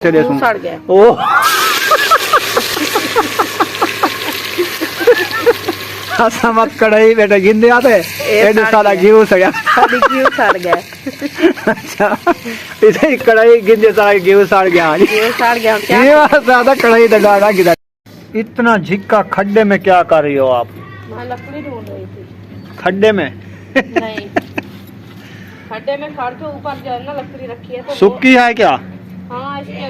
सड़ गया। ओ मत कढ़ाई बेटा गिन दिया थे सारा घी सड़ गया। अच्छा इसे कढ़ाई गिन दे सारा घी सड़ गया। ज्यादा कढ़ाई दगाना किधर। इतना झिक्का खड्डे में क्या कर रही हो आप? मैं लकड़ी ढूंढ रही थी। खड्डे में? नहीं खड्डे में खड़ के ऊपर जो है ना लकड़ी रखी है तो सूखी है क्या? हाँ इसके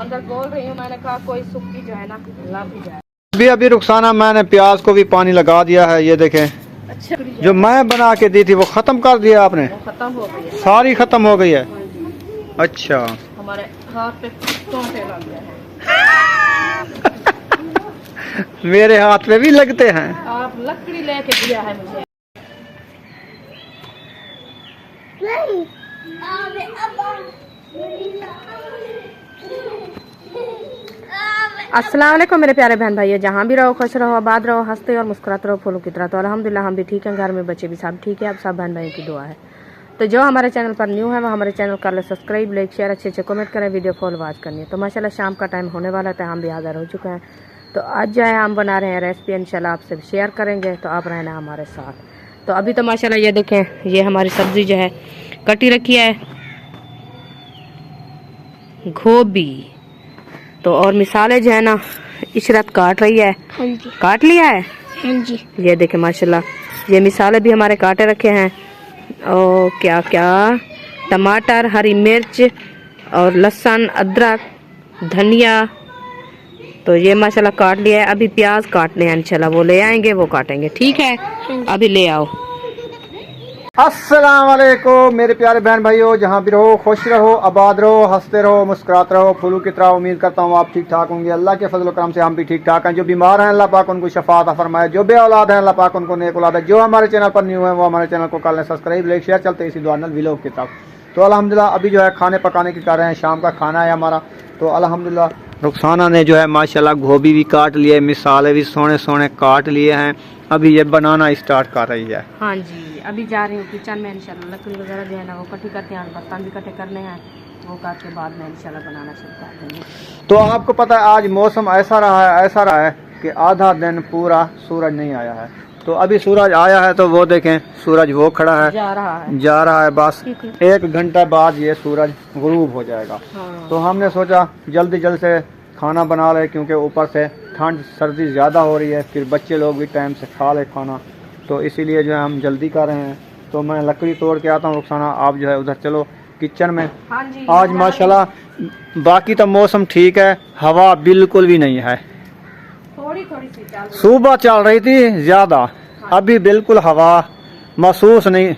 अंदर बोल रही हूँ। मैंने कहा कोई सूखी जो है ना लग जाए। अभी रुखसाना मैंने प्याज को भी पानी लगा दिया है। ये देखें। अच्छा जो मैं बना के दी थी वो खत्म कर दिया आपने? खत्म हो गई है। सारी खत्म हो गई है। अच्छा हमारे हाथ पे चोंटे लग गए हैं। मेरे हाथ में भी लगते हैं। आप लकड़ी लेके दिया है मुझे। अस्सलाम वालेकुम मेरे प्यारे बहन भाइयों, जहाँ भी रहो खुश रहो, आबाद रहो, हंसते और मुस्कुराते रहो फूलों की तरह। तो अल्हम्दुलिल्लाह हम भी ठीक हैं, घर में बच्चे भी सब ठीक है। अब सब बहन भाइयों की दुआ है। तो जो हमारे चैनल पर न्यू है वो हमारे चैनल कर ले सब्सक्राइब, लाइक शेयर, अच्छे कमेंट करें, वीडियो फॉलो वॉच करनी है। तो माशाल्लाह शाम का टाइम होने वाला था, हम भी हाजिर हो चुके हैं। तो आज जो है हम बना रहे हैं रेसिपी, इंशाल्लाह आपसे शेयर करेंगे। तो आप रहना हमारे साथ। तो अभी तो माशाल्लाह ये देखें, ये हमारी सब्जी जो है कटी रखी है गोभी। तो और मिसाले जो है ना इशरत काट रही है। हाँ जी। काट लिया है? हाँ जी। ये देखे माशाल्लाह ये मिसाले भी हमारे काटे रखे हैं। और क्या क्या टमाटर, हरी मिर्च और लहसुन, अदरक, धनिया। तो ये माशाल्लाह काट लिया है। अभी प्याज काटने हैं, इंशाल्लाह वो ले आएंगे, वो काटेंगे। ठीक है अभी ले आओ। अस्सलाम वालेकुम मेरे प्यारे बहन भाइयों, जहाँ भी रहो खुश रहो, आबाद रहो, हंसते रहो, मुस्कुराते रहो फूलों की तरह। उम्मीद करता हूँ आप ठीक ठाक होंगे। अल्लाह के फजल करम से हम भी ठीक ठाक हैं। जो बीमार हैं अल्लाह पाक उनको शफा अता फरमाए, जो बे औलाद हैं अल्लाह पाक उनको नेक औलाद है। जो हमारे चैनल पर न्यू है वो हमारे चैनल को कर लें सब्सक्राइब, लाइक शेयर। चलते इसी दुआ व्लॉग की तरफ। तो अल्हम्दुलिल्लाह अभी जो है खाने पकाने की कर रहे हैं, शाम का खाना है हमारा। तो अल्हम्दुलिल्लाह रुखसाना ने जो है माशाल्लाह गोभी भी काट लिए, मिसाले भी सोने सोने काट लिए हैं। अभी ये बनाना स्टार्ट कर रही है। हाँ जी अभी जा रही हूँ किचन में, इंशाल्लाह लकड़ी वगैरह जो है ना वो कटी करके हैं, बर्तन भी कटे करने हैं, वो काट के बाद में इंशाल्लाह बनाना शुरू कर देंगे। तो आपको पता है आज मौसम ऐसा रहा है कि आधा दिन पूरा सूरज नहीं आया है। तो अभी सूरज आया है तो वो देखें सूरज वो खड़ा है, जा रहा है। बस 1 घंटा बाद ये सूरज गुरूब हो जाएगा। हाँ। तो हमने सोचा जल्दी से खाना बना ले, क्योंकि ऊपर से ठंड सर्दी ज़्यादा हो रही है, फिर बच्चे लोग भी टाइम से खा ले खाना। तो इसीलिए जो है हम जल्दी कर रहे हैं। तो मैं लकड़ी तोड़ के आता हूँ। रुखसाना आप जो है उधर चलो किचन में। हाँ जी। आज माशाल्लाह बाकी तो मौसम ठीक है, हवा बिल्कुल भी नहीं है। थोड़ी सी सुबह चल रही थी ज्यादा, अभी बिल्कुल हवा महसूस नहीं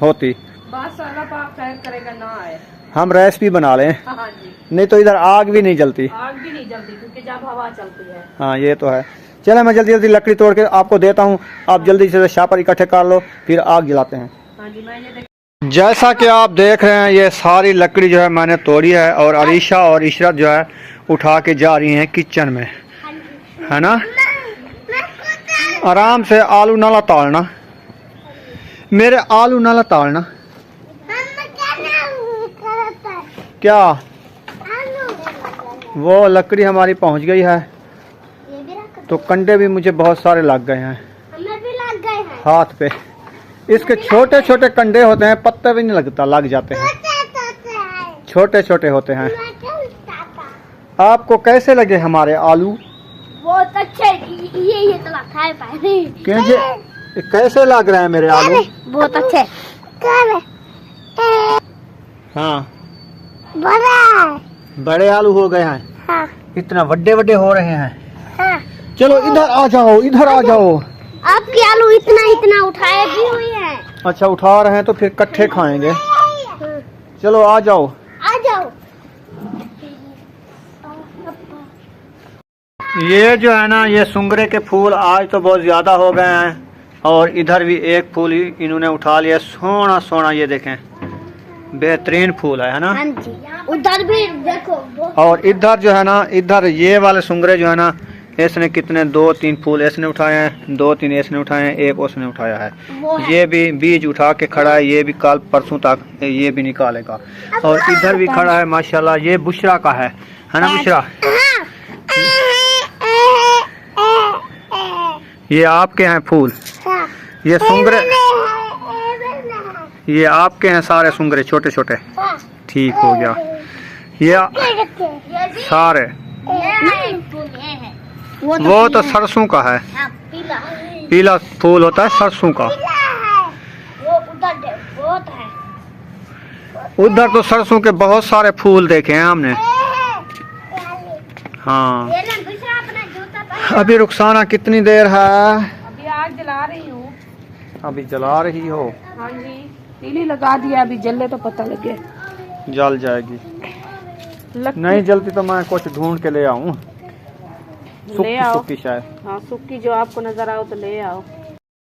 होती। बस अल्लाह पाक खैर करेगा ना आए। हम रेसिपी बना लें। हाँ जी। नहीं तो इधर आग भी नहीं जलती। आग भी नहीं जलती क्योंकि जब हवा चलती है। हाँ ये तो है। चले मैं जल्दी लकड़ी तोड़ के आपको देता हूँ, आप जल्दी से शापर इकट्ठे कर लो, फिर आग जलाते हैं। हाँ जी मैं जैसा कि आप देख रहे हैं ये सारी लकड़ी जो है मैंने तोड़ी है, और अरीशा और इशरत जो है उठा के जा रही हैं किचन में, है ना। आराम से आलू नाला तालना, मेरे आलू नाला तालना। क्या वो लकड़ी हमारी पहुंच गई है, तो कंडे भी मुझे बहुत सारे लग गए हैं, हाथ पे। इसके छोटे छोटे कंडे होते हैं, पत्ते भी नहीं लगता, लग जाते हैं, छोटे छोटे होते हैं। आपको कैसे लगे हमारे आलू? बहुत अच्छे। ये तो खाए पाए। कैसे लग रहे हैं मेरे आलू? बहुत अच्छे। हाँ बड़े आलू हो गए हैं। हाँ। इतना बड़े हो रहे हैं। हाँ। चलो इधर आ जाओ, इधर आ जाओ। आपके आलू इतना उठाए भी हुए हैं। अच्छा उठा रहे हैं तो फिर इकट्ठे खाएंगे। चलो आ जाओ। ये जो है ना ये सुंगरे के फूल आज तो बहुत ज्यादा हो गए हैं, और इधर भी एक फूल इन्होंने उठा लिया, सोना सोना। ये देखें बेहतरीन फूल है ना। हाँ जी। उधर भी देखो। और इधर जो है ना, इधर ये वाले सुंगरे जो है ना, इसने कितने 2-3 फूल इसने उठाए हैं, 2-3 इसने उठाए हैं, एक उसने उठाया है। ये भी बीज उठा के खड़ा है, ये भी कल परसों तक ये भी निकालेगा। और इधर भी खड़ा है माशाल्लाह, ये बुशरा का है। है ना बुशरा? ये आपके हैं फूल, ये सुंगरे, ये आपके हैं सारे सुंगरे छोटे छोटे। ठीक हो गया। ये सारे वो तो सरसों का है, पीला फूल होता है सरसों का। उधर तो सरसों के बहुत सारे फूल देखे हैं हमने। हाँ, अभी रुखसाना कितनी देर है? अभी आग जला रही हूँ। अभी जला रही हो? हाँ जी, तीली लगा दिया, अभी जले तो पता लगे। जल जाएगी। नहीं जलती तो मैं कुछ ढूंढ के ले आऊं। ले आओ। सुक्की शायद। हाँ, सुक्की जो आपको नजर आओ तो ले आओ।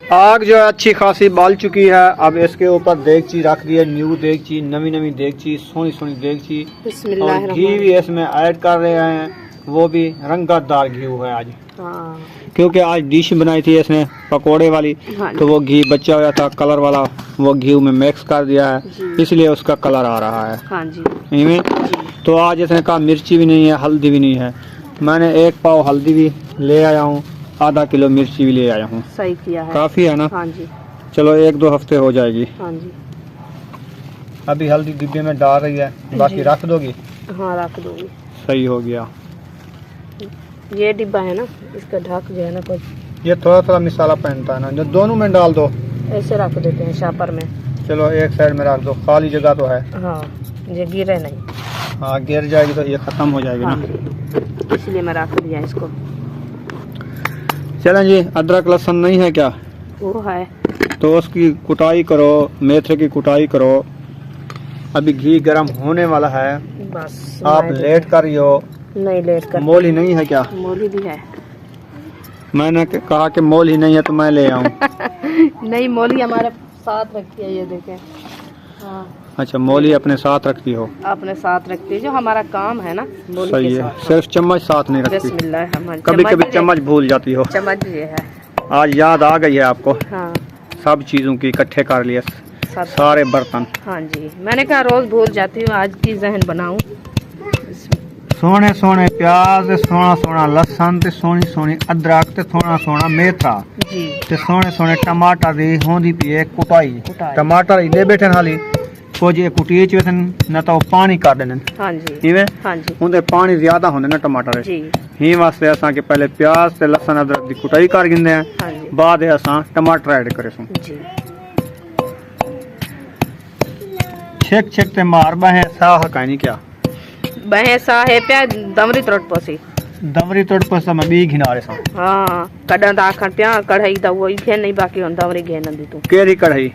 आग जो है अच्छी खासी बाल चुकी है। अब इसके ऊपर देगची रख दी है, न्यू देगची, नवी नवी देगची, सोनी सोनी देगची। और घी भी इसमें ऐड कर रहे हैं, वो भी रंगतदार घी है आज। हाँ। क्योंकि आज डिश बनाई थी इसने पकोड़े वाली। हाँ, तो वो घी बचा हुआ था कलर वाला, वो घी में मिक्स कर दिया है, इसलिए उसका कलर आ रहा है। हाँ जी। इनमें तो आज इसने कहा मिर्ची भी नहीं है, हल्दी भी नहीं है। मैंने 1 पाव हल्दी भी ले आया हूँ, आधा किलो मिर्ची भी ले आया हूँ। सही किया है। काफी है ना? हाँ जी। चलो 1-2 हफ्ते हो जाएगी। हाँ जी। अभी हल्दी डिब्बे में डाल रही है, बाकी रख दोगी? हाँ, रख दूंगी। सही हो गया। ये डिब्बा है ना, इसका ढक जो है ना कुछ ये थोड़ा थोड़ा मिसाला पहनता है ना, जो दोनों में डाल दो। ऐसे रख देते हैं शापर में। चलो एक साइड में रख दो, खाली जगह तो है। हाँ, ये गिरे नहीं। हाँ, गिर जाएगी तो ये खत्म हो जाएगी हाँ ना। जी, इसलिए मैं रख दिया इसको। चलें जी, अदरक लहसुन नहीं है क्या? वो है। तो उसकी कुटाई करो, मेथरे की कुटाई करो। अभी घी गर्म होने वाला है। बस आप लेट कर रही हो। नहीं, लेट कर। मोली नहीं है क्या? मोली भी है। मैंने कहा कि मोली नहीं है तो मैं ले आऊं। नहीं, मोली हमारे साथ रखती है, ये देखें। हाँ, अच्छा, मोली अपने साथ रखती हो? अपने साथ रखती है, जो हमारा काम है ना मोली सही के है। साथ। सिर्फ चम्मच साथ नहीं रखती? बिस्मिल्लाह, हमारी कभी कभी चम्मच भूल जाती हो। चम्मच ये है। आज याद आ गई है आपको? हाँ, सब चीजों की इकट्ठे कर लिए, सब। सारे बर्तन। हाँ जी, मैंने कहा रोज भूल जाती हूँ, आज की जहन बनाऊं। सोने सोने प्याज, सोना सोना लसन, ते सोनी सोनी अदरक, ते सोना सोना मेथरा, जी। ते सोने सोने टमाटर दी होंदी पी है कुटाई। कुटाई। टमाटर इले बैठे हाली कुछ ये कुटी च वेसन न तो पानी कर देने। हाँ जी। इवें हाँ जी। उनदे पानी ज्यादा होंदे ना टमाटर जी। ही वास्ते असां के पहले प्याज ते लसन अदरक दी कुटाई कर गिंदे हैं। हाँ जी। बाद असां टमाटर ऐड करे सूं। जी। छेक छेक ते मार बहे साह कानी क्या? बहे साहे प्या दमरी त्रोट पोसी। दमरी तोड़ पर समय बी घिनारे सा। हाँ, कॾहिं त आखण पिया कढ़ाई त उहो ई थे नहीं, बाकी हुन दमरी घेनंदी तूं। केरी कढ़ाई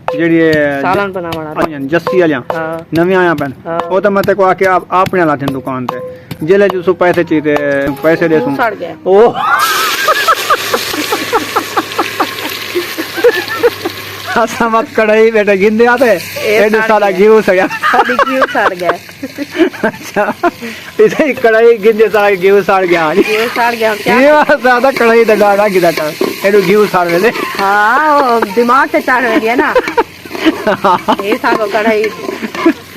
जेड़ी सालन बनावण वाला। जस्सी वालियां हाँ। नवी आया पेन हाँ। वो तो मैं को आके आप आपने लाते दुकान ते जेले जो सु पैसे चाहिए पैसे दे सूं। सड़ गया। ओ ऐसा मत कढ़ाई बेटा गिंदे आते एड सारा घी सड़ा सारी घी सड़ गया। अच्छा, इसे ही कढ़ाई गिंदे सारा घी सड़ गया। घी सड़ गया क्या? ये ज्यादा कढ़ाई दा डाला गिदा कर एडो घी सड़ वेले। हाँ, वो दिमाग से चढ़ रही है ना। ये सागो कढ़ाई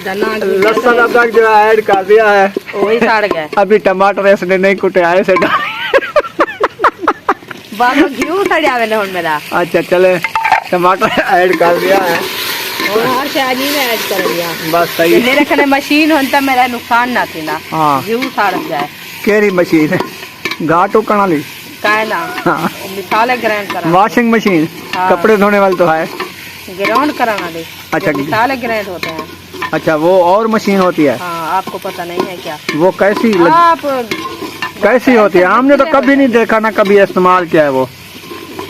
दना लहसुन अदरक जो ऐड कर दिया है, वही सड़ गया। अभी टमाटर इसने नहीं कुटे आए से बाबा घी सड़िया वेले हुन मेरा। अच्छा चले, टमाटर ऐड कर दिया है और हर शादी में ऐड कर दिया। बस सही है। मेरे कने मशीन होन त मेरा नुकसान ना थींदा। हाँ। घी सड़ जाए। केरी मशीन है? घाटो कणा ली? काहे ना। हाँ। मिसाले ग्राइंड करा। Washing machine? हाँ। कपड़े धोने वाली तो है। ग्राइंड कराना दे। अच्छा। मिसाले ग्राइंड होते हैं। अच्छा, वो और मशीन होती है? हाँ, आपको पता नहीं है क्या? वो कैसी आप कैसी होती है? हमने तो कभी नहीं देखा ना, कभी इस्तेमाल किया है वो।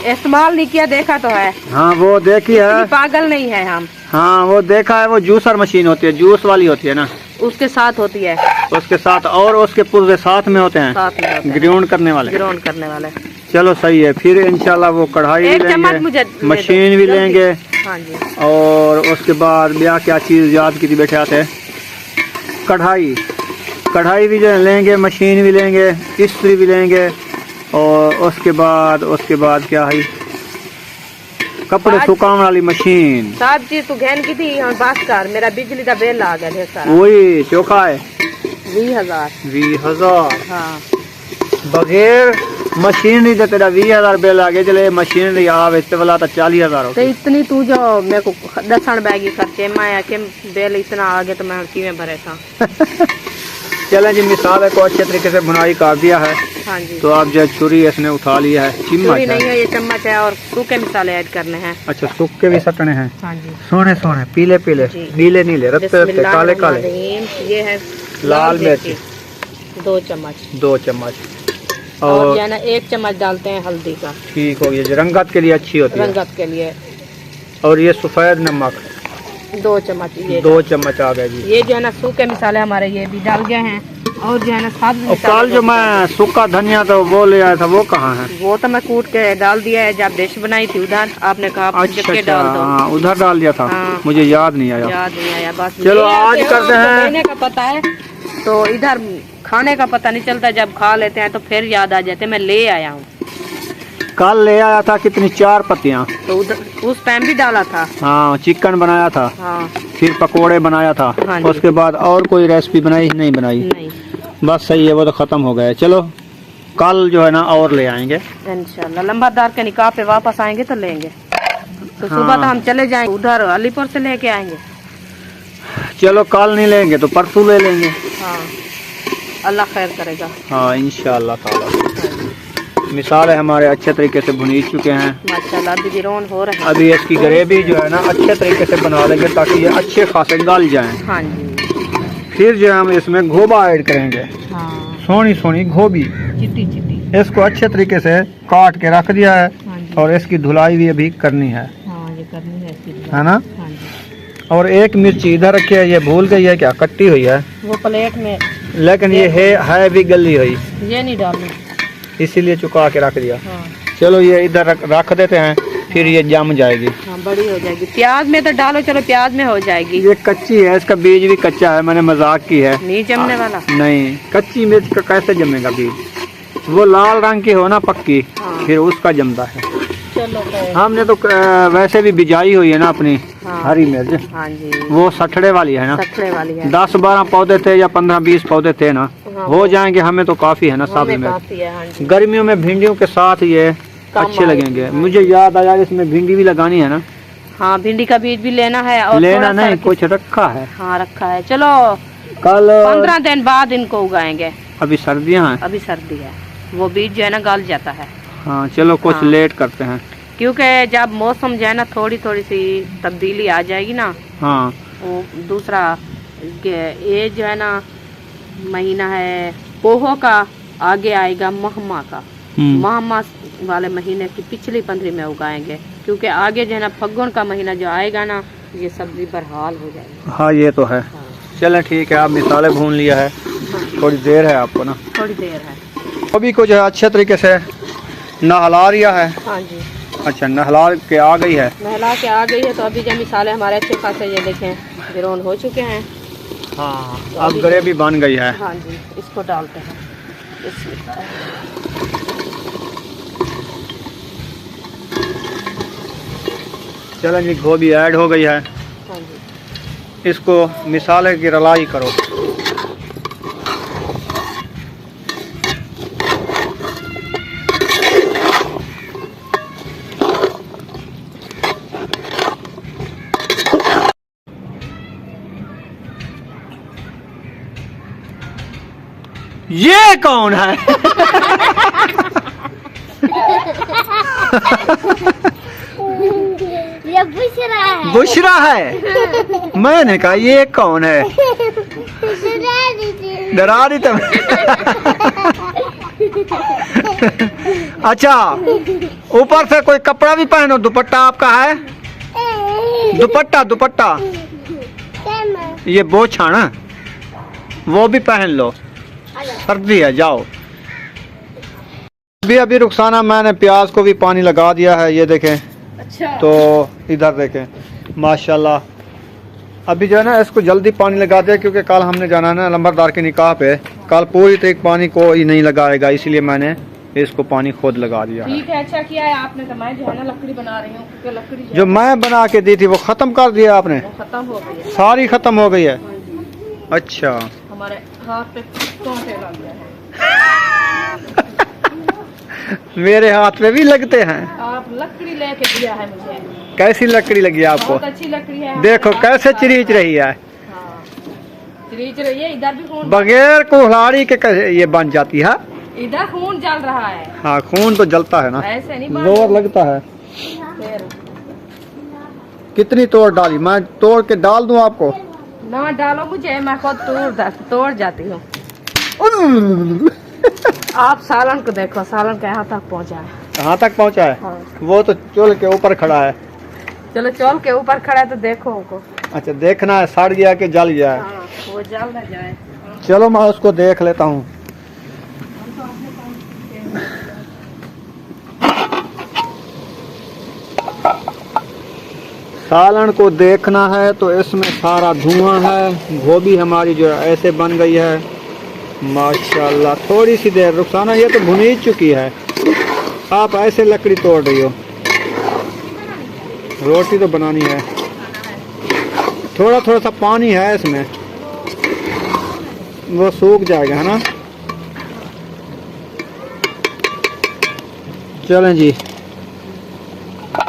इस्तेमाल नहीं किया, देखा तो है। हाँ, वो देखी है। पागल नहीं है हम। हाँ, वो देखा है। वो जूसर मशीन होती है, जूस वाली होती है ना, उसके साथ होती है। उसके साथ और उसके पुर्जे साथ में होते हैं, साथ में होते हैं। ग्राउंड करने वाले। ग्राउंड करने वाले। चलो सही है। फिर इंशाल्लाह वो कढ़ाई भी एक चम्मच मुझे लेंगे, मशीन भी लेंगे, हाँ जी। और उसके बाद ब्याह क्या चीज़ याद की थी बैठे आते, कढ़ाई। कढ़ाई भी जो लेंगे, मशीन भी लेंगे, इस्त्री भी लेंगे, और उसके बाद क्या है, कपड़े सुखाने वाली मशीन। सब चीज तू घेन की थी। हम बात कर, मेरा बिजली का बिल आ गया ढेर सारा। वही चोखा है। 20,000। 20,000 हाँ बगैर मशीनरी दे तेरा 20,000 बिल आ गया। चले मशीनरी आवे इस वाला तो 40,000 तो होता। इतनी तू जो मेरे को दसन बैगी खर्चे मैं के बिल इतना आ गया तो मैं किवें भरे था। चलें जी, मिसाल है को अच्छे तरीके से बुनाई कर दिया है। हाँ जी। तो आप जो छुरी इसने उठा लिया है, चूड़ी चिम्मच नहीं है। है, ये चम्मच है और सूखे मसाले ऐड करने हैं। अच्छा, सूखे भी सटने हैं। हाँ जी। सोने सोने पीले पीले जी। नीले नीले रत्ते रत्ते काले काले। बिस्मिल्लाहिर्रहमानिर्रहीम। ये है लाल मिर्च 2 चम्मच 2 चम्मच और और जो है ना 1 चम्मच डालते हैं हल्दी का, ठीक हो गया जी, रंगत के लिए अच्छी होती है। रंगत के लिए। और ये सफेद नमक 2 चम्मच ये 2 चम्मच आ गए जी। ये जो है ना सूखे मसाले हमारे ये भी डाल गए हैं। और जो है ना साथ और कल जो मैं सूखा धनिया तो वो ले आया था, वो कहाँ है? वो तो मैं कूट के डाल दिया है। जब डिश बनाई थी उधर आपने कहा अच्छा के अच्छा, डाल दो। हाँ, उधर डाल दिया था। हाँ। मुझे याद नहीं आया। याद नहीं आया बस। चलो ले आज आते हो, करते हैं। तो लेने का पता है तो इधर खाने का पता नहीं चलता, जब खा लेते हैं तो फिर याद आ जाते। मैं ले आया हूँ। कल ले आया था कितनी 4 पत्तियाँ। तो उधर उस टाइम भी डाला था। हाँ, चिकन बनाया था, हाँ फिर पकोड़े बनाया था। हाँ जी। उसके बाद और कोई रेसिपी बनाई नहीं बनाई? नहीं बस सही है, वो तो खत्म हो गया। चलो कल जो है ना और ले आएंगे इंशाल्लाह। लंबादार के निकाह पे वापस आएंगे तो लेंगे। तो सुबह हाँ। तो हम चले जाएंगे उधर अलीपुर से लेके आएंगे। चलो कल नहीं लेंगे तो परसों ले लेंगे। हाँ अल्लाह खैर करेगा। हाँ इंशाअल्लाह ताला। मिसाल है हमारे अच्छे तरीके से भुनी चुके हैं। माशाल्लाह अभी रोन हो रहे हैं। अभी इसकी ग्रेवी जो है ना अच्छे तरीके से बना लेंगे ताकि ये अच्छे खासे गल जाएं। हाँ जी। फिर जो है हम इसमें गोबा ऐड करेंगे, हाँ सोनी सोनी गोभी। चिट्टी चिट्टी। इसको अच्छे तरीके से काट के रख दिया है हाँ जी। और इसकी धुलाई भी अभी करनी है हाँ ये करनी है इसकी। है ना? हाँ जी। और एक मिर्ची इधर रखी है, ये भूल गई है क्या, कट्टी हुई है, वो प्लेट में लेकिन ये है भी गली हुई, ये नहीं डालनी। इसीलिए चुका के रख दिया। हाँ चलो ये इधर रख देते हैं, फिर ये जम जाएगी। हाँ बड़ी हो जाएगी। प्याज में तो डालो, चलो प्याज में हो जाएगी। ये कच्ची है, इसका बीज भी कच्चा है, मैंने मजाक की है। नहीं जमने वाला। नहीं, कच्ची मिर्च का कैसे जमेगा बीज? वो लाल रंग की हो ना पक्की, हाँ। फिर उसका जमता है। चलो खैर। हमने तो वैसे भी बिजाई हुई है ना अपनी। हाँ। हरी मिर्च हाँ जी वो सठड़े वाली है ना। सखड़े वाली है। 10-12 पौधे थे या 15-20 पौधे थे ना, हाँ, हो जाएंगे, हमें तो काफी है ना साबुत हमें मिर्च। काफी है। हाँ जी। गर्मियों में भिंडियों के साथ ये अच्छे आएगी। लगेंगे। मुझे याद आया इसमें भिंडी भी लगानी है ना। हाँ भिंडी का बीज भी लेना है और लेना थोड़ा सा नहीं, कुछ रखा है हाँ रखा है। चलो कल। 15 दिन बाद इनको उगाएंगे। अभी सर्दियाँ हैं। अभी सर्दी है, वो बीज जो है ना गल जाता है। हाँ चलो कुछ हाँ। लेट करते हैं। क्योंकि जब मौसम जो है ना थोड़ी थोड़ी सी तब्दीली आ जाएगी ना, हाँ वो दूसरा ये जो है ना महीना है पोहो का, आगे आएगा महमा का। महमा वाले महीने की पिछली 15 में उगाएंगे, क्योंकि आगे जो है ना फग्गुन का महीना जो आएगा ना, ये सब्जी बरहाल हो जाएगी। हाँ ये तो है। हाँ। चलें ठीक है, आप मिसाले भून लिया है, थोड़ी देर है आपको ना। थोड़ी देर है। अभी को जो है अच्छे तरीके से नहला रिया है। हाँ जी अच्छा, नहला के आ गई है। नहला के आ गई है। तो अभी जो मिसाले हमारे अच्छे खासे ये देखें बिरोन हो चुके हैं। हाँ अब ग्रेवी बन गई है। हाँ जी इसको डालते हैं। चलें जी, गोभी ऐड हो गई है। हाँ जी इसको मिसाले की रलाई करो। ये कौन है? ये बुशरा है। बुशरा है। मैंने कहा ये कौन है? डरा रही तुम। अच्छा, ऊपर से कोई कपड़ा भी पहनो, दुपट्टा आपका है? दुपट्टा दुपट्टा ये बोछा ना, वो भी पहन लो, सर्दी है। जाओ अभी रुखसाना मैंने प्याज को भी पानी लगा दिया है, ये देखें। अच्छा तो इधर देखें माशाल्लाह। अभी जो है ना इसको जल्दी पानी लगा दिया, क्योंकि कल हमने जाना है ना लंबरदार के निकाह पे। कल पूरी तरीके पानी को ही नहीं लगाएगा, इसलिए मैंने इसको पानी खुद लगा दिया है। ठीक है, अच्छा किया है आपने। तो मैं जो है ना लकड़ी बना रही हूँ, क्योंकि लकड़ी जो मैं बना के दी थी वो खत्म कर दिया आपने? वो खत्म हो गई है। सारी खत्म हो गई है। हाँ जी। अच्छा हमारे हाथ पे कांटे लग गए हैं। मेरे हाथ में भी लगते हैं। आप लकड़ी लेके दिया है मुझे। कैसी लकड़ी लगी आपको? बहुत अच्छी लकड़ी है। देखो कैसे चिरीच रही है। हाँ, चिरीच रही है। इधर भी खून, बगैर कुल्हाड़ी के कैसे ये बन जाती है? इधर खून जल रहा है। हाँ, खून तो जलता है ना, ऐसे नहीं जोर लगता है। फिर कितनी तोड़ डाली? मैं तोड़ के डाल दूं आपको? ना डालो मुझे, मैं खुद तोड़ जाती हूँ। आप सालन को देखो, सालन कहाँ तक पहुँचा है। कहाँ तक पहुँचा है? हाँ। वो तो चूल्हे के ऊपर खड़ा है। चलो चौल के ऊपर खड़ा है तो देखो उनको। अच्छा, देखना है सड़ गया कि जल गया है। हाँ, वो जल न जाए। चलो मैं उसको देख लेता हूँ। सालन को देखना है तो इसमें सारा धुआं है। गोभी हमारी जो है ऐसे बन गई है माशाल्लाह। थोड़ी सी देर रुखसाना, ये तो भुन ही चुकी है। आप ऐसे लकड़ी तोड़ रही हो? रोटी तो बनानी है। थोड़ा थोड़ा सा पानी है इसमें, वो सूख जाएगा है ना। चलें जी,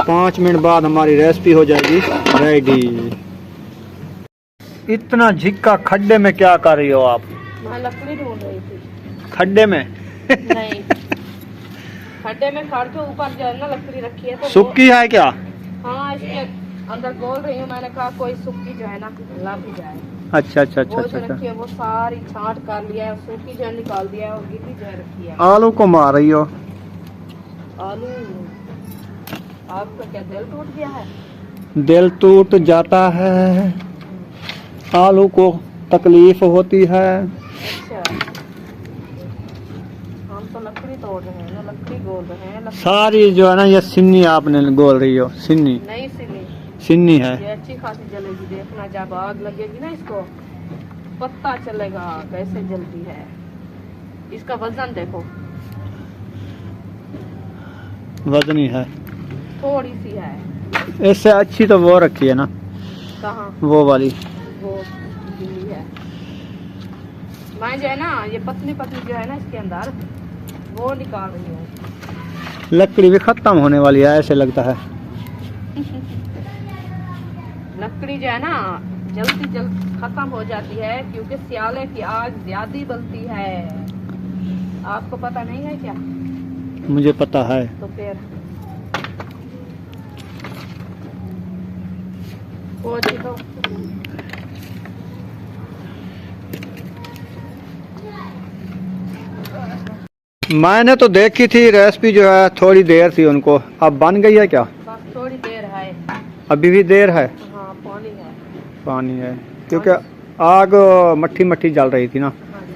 5 मिनट बाद हमारी रेसिपी हो जाएगी रेडी। इतना झिक्का खड्डे में क्या कर रही हो आप? मैं लकड़ी ढूंढ रही थी। खड्डे में? नहीं, खड्डे में खड़ के ऊपर जो है ना लकड़ी रखी है तो सुक्की है क्या? हाँ, इसके अंदर बोल रही हूँ। मैंने कहा कोई सूखी जो है ना लग जाए। अच्छा अच्छा अच्छा वो अच्छा जो अच्छा। रखी है वो सारी छांट कर लिया है, सूखी जो है निकाल दिया है और गीली जो है रखी है। आलू को मार रही हो? आलू, आपका क्या दिल टूट गया है? दिल टूट जाता है, आलू को तकलीफ होती है। अच्छा, हम तो लकड़ी तोड़ रहे हैं ना, लकड़ी गोल रहे हैं। सारी जो है ना ये सिन्नी आपने गोल रही हो। सिन्नी नहीं सिली, सिन्नी है। ये अच्छी खासी जलेगी। देखना, जब आग लगेगी ना इसको पता चलेगा कैसे जलती है। इसका वजन देखो, वजनी है। थोड़ी सी है। इससे अच्छी तो वो रखी है ना, कहाँ? वो वाली। वो गिल्ली है। मैं जो है ना ये पतली पतली जो है ना इसके अंदर वो निकाल रही हूँ। लकड़ी भी खत्म होने वाली है ऐसे लगता है। लकड़ी जो है ना जल्दी खत्म हो जाती है क्योंकि सियाले की आग ज्यादा बलती है। आपको पता नहीं है क्या? मुझे पता है। तो फिर वो देखो, मैंने तो देखी थी रेसिपी जो है, थोड़ी देर थी उनको। अब बन गई है क्या? बस थोड़ी देर है। अभी भी देर है? हाँ, पानी है। पानी है क्योंकि आग मट्ठी मट्ठी जल रही थी ना। हाँ जी।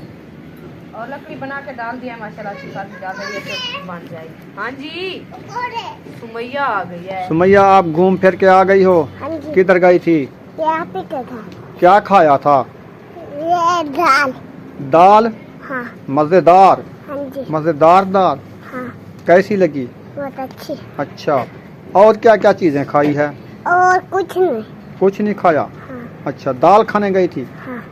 और लकड़ी बना के डाल दिया माशाल्लाह, अच्छी खासी डाल रही है तो बन जाएगी। हाँ जी, सुमैया आ गई है। सुमैया, आप घूम फिर के आ गई हो? हाँ जी। किधर गई थी? यहाँ पे क्या था? क्या खाया था? ये दाल। दाल? हाँ। मजेदार? हाँ जी। मजेदार दाल? हाँ, कैसी लगी? बहुत अच्छी। अच्छा, और क्या क्या चीजें खाई है? और कुछ नहीं। कुछ नहीं खाया? हाँ। अच्छा, दाल खाने गई थी। हाँ।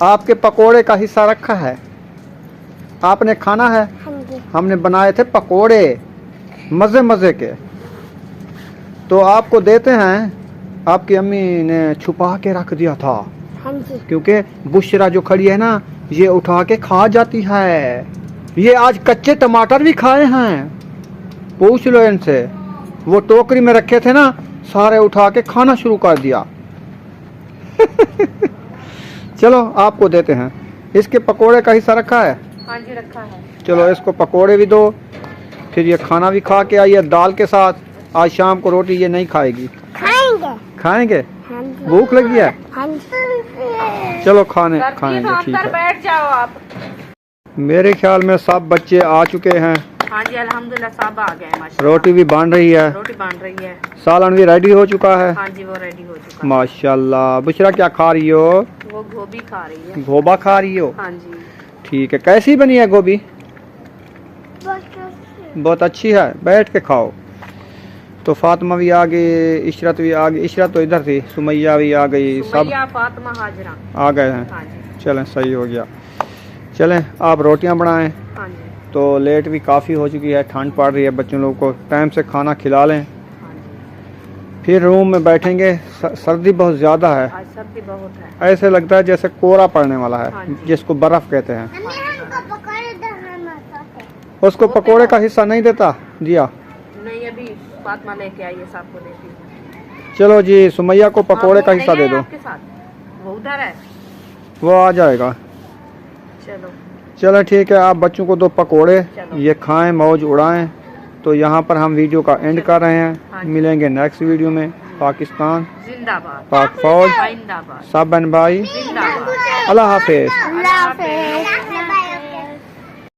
आपके पकोड़े का हिस्सा रखा है, आपने खाना है? हाँ जी। हमने बनाए थे पकोड़े मजे मजे के, तो आपको देते हैं। आपकी अम्मी ने छुपा के रख दिया था हाँ जी। क्योंकि बुशरा जो खड़ी है ना, ये उठा के खा जाती है। ये आज कच्चे टमाटर भी खाए हैं, पूछ लो इनसे। वो टोकरी में रखे थे ना, सारे उठा के खाना शुरू कर दिया। चलो आपको देते हैं। इसके पकोड़े का हिस्सा रखा है? हाँ जी, रखा है। चलो इसको पकोड़े भी दो, फिर ये खाना भी खा के आई है दाल के साथ। आज शाम को रोटी ये नहीं खाएगी। खाएंगे। खाएंगे? हाँ जी। भूख लगी है? हाँ जी। चलो खाएंगे तरकीब ठीक अंदर है। बैठ जाओ आप। मेरे ख्याल में सब बच्चे आ चुके हैं। हाँ जी, अल्हम्दुलिल्लाह सब आ गए माशाल्लाह। रोटी भी बन रही है, रोटी बन रही है। सालन भी रेडी हो चुका है। हाँ जी, वो रेडी हो चुका है। माशाल्लाह। बुशरा क्या खा रही हो? वो गोभी खा रही है। गोबा खा रही हो? हाँ जी। ठीक है। कैसी बनी है गोभी? बहुत अच्छी है, बैठ के खाओ। तो फातिमा भी आ गई, इशरत भी आ गई। इशरत तो इधर थी, सुमैया भी आ गई, सब सुमैया, फातिमा, हाजरा। आ गए हैं। हाँ जी, चलें, सही हो गया। चलें, आप रोटियां बनाएं। हाँ जी, तो लेट भी काफ़ी हो चुकी है, ठंड पड़ रही है, बच्चों लोगों को टाइम से खाना खिला लें। हाँ जी। फिर रूम में बैठेंगे। सर्दी बहुत ज़्यादा है, आज सर्दी बहुत है। ऐसे लगता है जैसे कोहरा पड़ने वाला हाँ है, जी। जिसको बर्फ़ कहते हैं। मम्मी हमको पकड़ दे, हम खाते। उसको पकोड़े का हिस्सा नहीं देता दिया। नहीं, अभी फातिमा लेके आई है, सबको देती हूँ। चलो जी, सुमैया को पकोड़े का वो हिस्सा नहीं दे है दो, आपके साथ, वो उधर है। वो आ जाएगा। चलो, चलो ठीक है, आप बच्चों को दो पकोड़े, चलो। ये खाएं, मौज उड़ाएं। तो यहाँ पर हम वीडियो का एंड कर रहे हाँ हैं। जी। मिलेंगे नेक्स्ट वीडियो में। पाकिस्तान, जिंदाबाद, पाक फौज, जिंदाबाद, सब बहन भाई, जिंदाबाद। अल्लाह हाफिज। अल्लाह हाफिज।